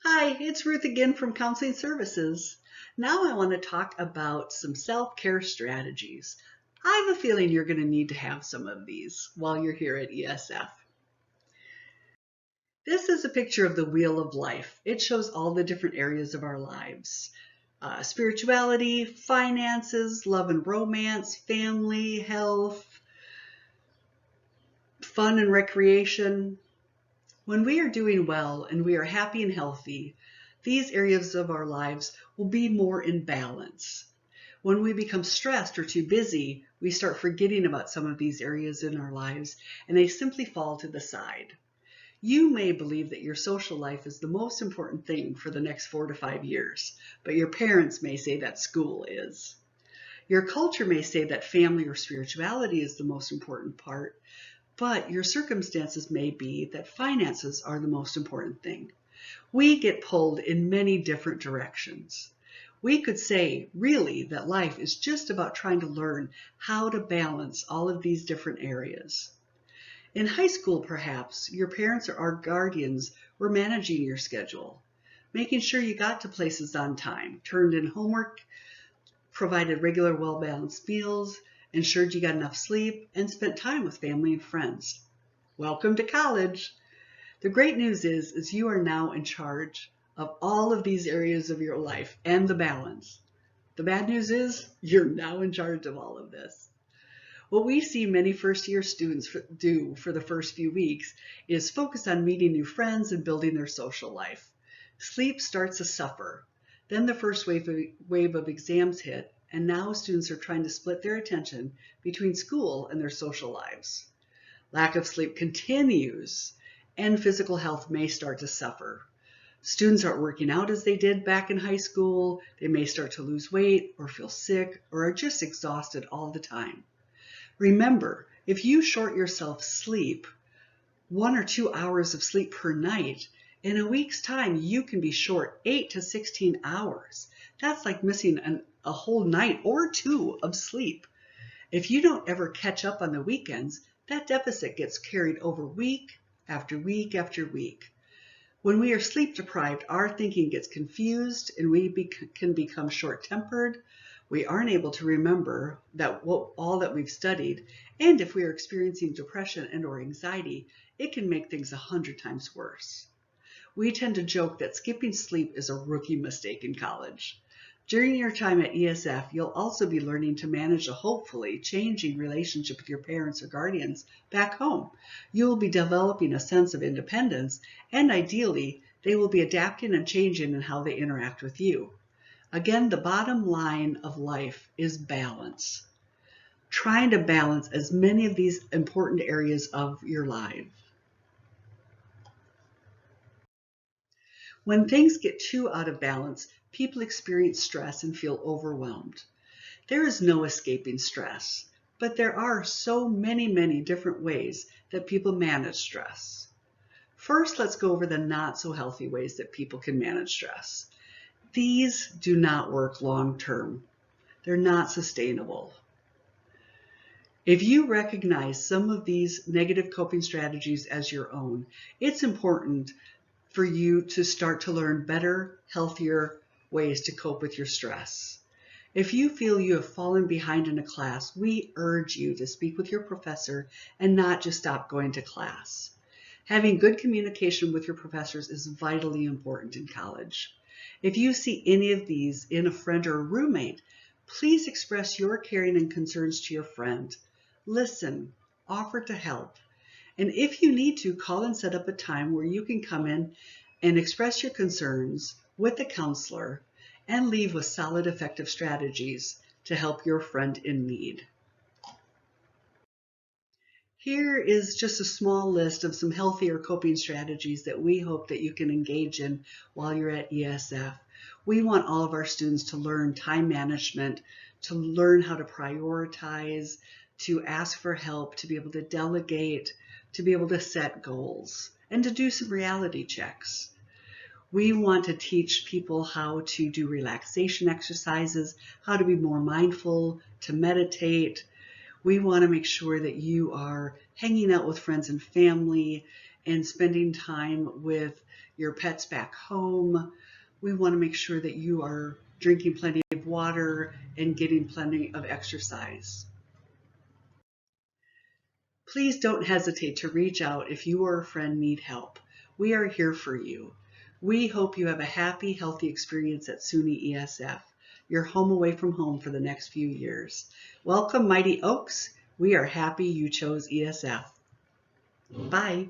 Hi, it's Ruth again from Counseling Services. Now I want to talk about some self-care strategies. I have a feeling you're going to need to have some of these while you're here at ESF. This is a picture of the Wheel of Life. It shows all the different areas of our lives. Spirituality, finances, love and romance, family, health, fun and recreation. When we are doing well and we are happy and healthy, these areas of our lives will be more in balance. When we become stressed or too busy, we start forgetting about some of these areas in our lives and they simply fall to the side. You may believe that your social life is the most important thing for the next 4 to 5 years, but your parents may say that school is. Your culture may say that family or spirituality is the most important part, but your circumstances may be that finances are the most important thing. We get pulled in many different directions. We could say, really, that life is just about trying to learn how to balance all of these different areas. In high school, perhaps, your parents or our guardians were managing your schedule, making sure you got to places on time, turned in homework, provided regular, well-balanced meals, ensured you got enough sleep, and spent time with family and friends. Welcome to college. The great news is you are now in charge of all of these areas of your life and the balance. The bad news is you're now in charge of all of this. What we see many first-year students do for the first few weeks is focus on meeting new friends and building their social life. Sleep starts to suffer. Then the first wave of exams hit, and now students are trying to split their attention between school and their social lives. Lack of sleep continues, and physical health may start to suffer. Students aren't working out as they did back in high school. They may start to lose weight or feel sick or are just exhausted all the time. Remember, if you short yourself sleep, 1 or 2 hours of sleep per night, in a week's time, you can be short 8 to 16 hours. That's like missing a whole night or 2 of sleep. If you don't ever catch up on the weekends, that deficit gets carried over week after week after week. When we are sleep deprived, our thinking gets confused and we can become short-tempered. We aren't able to remember all that we've studied, and if we are experiencing depression and or anxiety, it can make things 100 times worse. We tend to joke that skipping sleep is a rookie mistake in college. During your time at ESF, you'll also be learning to manage a hopefully changing relationship with your parents or guardians back home. You will be developing a sense of independence, and ideally, they will be adapting and changing in how they interact with you. Again, the bottom line of life is balance. Trying to balance as many of these important areas of your life. When things get too out of balance, people experience stress and feel overwhelmed. There is no escaping stress, but there are so many different ways that people manage stress. First, let's go over the not so healthy ways that people can manage stress. These do not work long term. They're not sustainable. If you recognize some of these negative coping strategies as your own, it's important for you to start to learn better, healthier ways to cope with your stress. If you feel you have fallen behind in a class, we urge you to speak with your professor and not just stop going to class. Having good communication with your professors is vitally important in college. If you see any of these in a friend or a roommate, please express your caring and concerns to your friend. Listen, offer to help. And if you need to, call and set up a time where you can come in and express your concerns with the counselor and leave with solid, effective strategies to help your friend in need. Here is just a small list of some healthier coping strategies that we hope that you can engage in while you're at ESF. We want all of our students to learn time management, to learn how to prioritize, to ask for help, to be able to delegate, to be able to set goals, and to do some reality checks. We want to teach people how to do relaxation exercises, how to be more mindful, to meditate. We want to make sure that you are hanging out with friends and family and spending time with your pets back home. We want to make sure that you are drinking plenty of water and getting plenty of exercise. Please don't hesitate to reach out if you or a friend need help. We are here for you. We hope you have a happy, healthy experience at SUNY ESF, your home away from home for the next few years. Welcome, Mighty Oaks. We are happy you chose ESF. Bye.